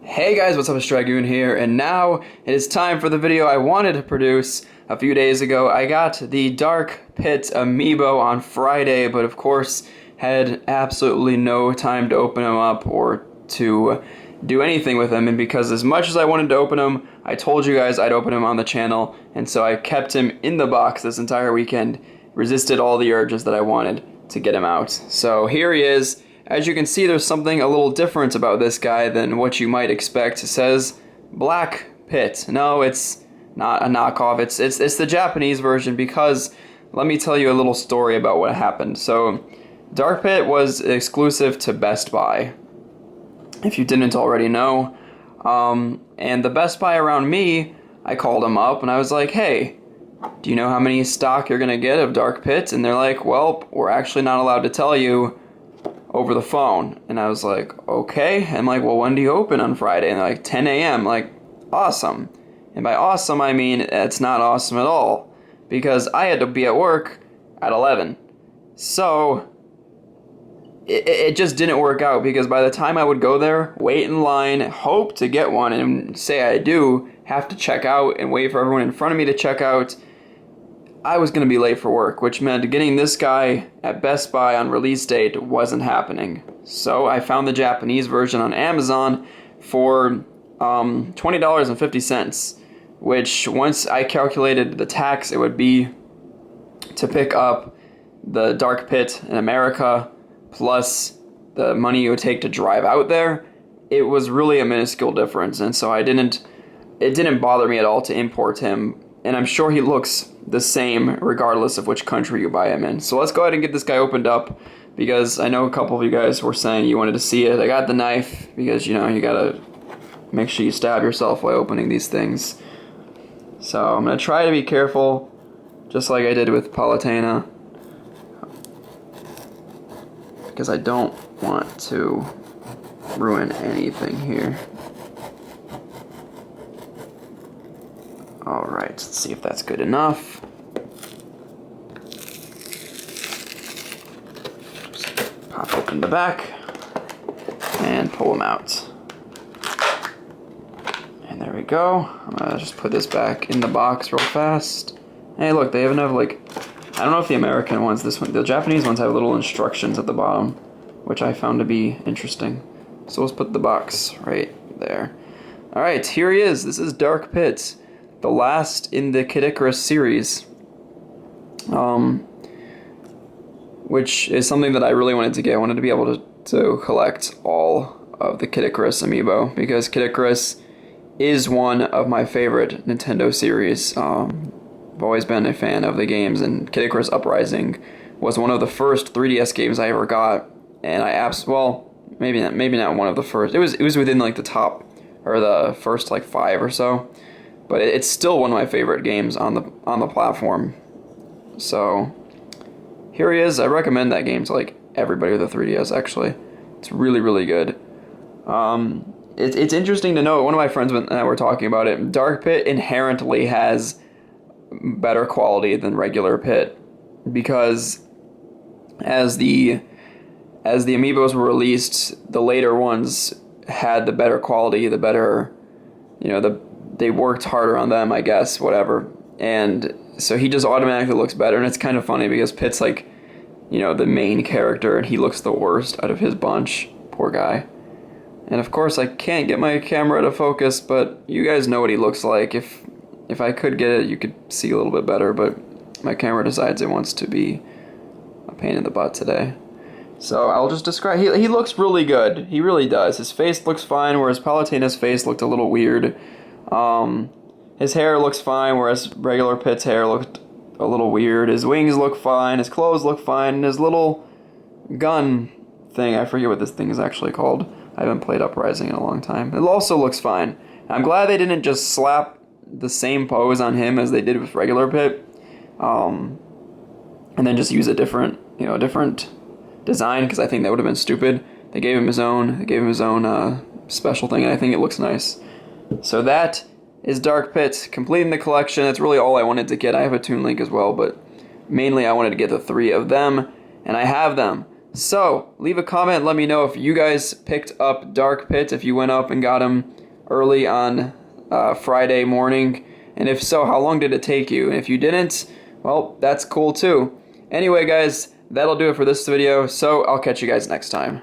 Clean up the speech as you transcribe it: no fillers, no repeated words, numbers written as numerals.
Hey guys, what's up? It's Dragoon here, and now it is time for the video I wanted to produce a few days ago. I got the Dark Pit Amiibo on Friday, but of course had absolutely no time to open them up or to do anything with them, and because as much as I wanted to open them, I told you guys I'd open him on the channel, and so I kept him in the box this entire weekend, resisted all the urges that I wanted to get him out. So here he is. As you can see, there's something a little different about this guy than what you might expect. It says Black Pit. No, it's not a knockoff. It's the Japanese version, because let me tell you a little story about what happened. So Dark Pit was exclusive to Best Buy, if you didn't already know. And the Best Buy around me, I called them up and I was like, hey, do you know how many stock you're gonna get of Dark Pit? And they're like, well, we're actually not allowed to tell you over the phone. And I was like, okay. I'm like, well, when do you open on Friday? And they're like, 10 a.m. Like, awesome. And by awesome, I mean it's not awesome at all, because I had to be at work at 11. So it just didn't work out, because by the time I would go there, wait in line, hope to get one, and say I do, have to check out and wait for everyone in front of me to check out, I was going to be late for work, which meant getting this guy at Best Buy on release date wasn't happening. So I found the Japanese version on Amazon for $20.50, which once I calculated the tax it would be to pick up the Dark Pit in America, plus the money it would take to drive out there, it was really a minuscule difference, and so it didn't bother me at all to import him. And I'm sure he looks the same regardless of which country you buy him in. So let's go ahead and get this guy opened up, because I know a couple of you guys were saying you wanted to see it. I got the knife because, you know, you gotta make sure you stab yourself while opening these things. So I'm gonna try to be careful, just like I did with Palutena, because I don't want to ruin anything here. Alright, let's see if that's good enough. Just pop open the back and pull them out. And there we go. I'm gonna just put this back in the box real fast. Hey, look, they even have, like, I don't know if the American ones, the Japanese ones have little instructions at the bottom, which I found to be interesting. So let's put the box right there. Alright, here he is. This is Dark Pit, the last in the Kid Icarus series, which is something that I really wanted to get. I wanted to be able to collect all of the Kid Icarus amiibo, because Kid Icarus is one of my favorite Nintendo series. I've always been a fan of the games, and Kid Icarus Uprising was one of the first 3DS games I ever got, and well, maybe not one of the first. It was within like the top, or the first like 5 or so. But it's still one of my favorite games on the platform. So here he is. I recommend that game to like everybody with a 3DS. Actually, it's really, really good. It's interesting to know. One of my friends and I were talking about it. Dark Pit inherently has better quality than regular Pit, because as the amiibos were released, the later ones had the better quality, the better, you know, they worked harder on them, I guess, whatever. And so he just automatically looks better, and it's kind of funny because Pit's like, you know, the main character, and he looks the worst out of his bunch. Poor guy. And of course I can't get my camera to focus, but you guys know what he looks like. If I could get it, you could see a little bit better, but my camera decides it wants to be a pain in the butt today. So I'll just describe, he looks really good. He really does. His face looks fine, whereas Palutena's face looked a little weird. His hair looks fine, whereas regular Pit's hair looked a little weird. His wings look fine, his clothes look fine, and his little gun thing, I forget what this thing is actually called. I haven't played Uprising in a long time. It also looks fine. I'm glad they didn't just slap the same pose on him as they did with regular Pit, and then just use a different design, because I think that would have been stupid. They gave him his own special thing, and I think it looks nice. So that is Dark Pit, completing the collection. That's really all I wanted to get. I have a Toon Link as well, but mainly I wanted to get the 3 of them, and I have them. So, leave a comment, let me know if you guys picked up Dark Pit, if you went up and got him early on Friday morning, and if so, how long did it take you? And if you didn't, well, that's cool too. Anyway, guys, that'll do it for this video, so I'll catch you guys next time.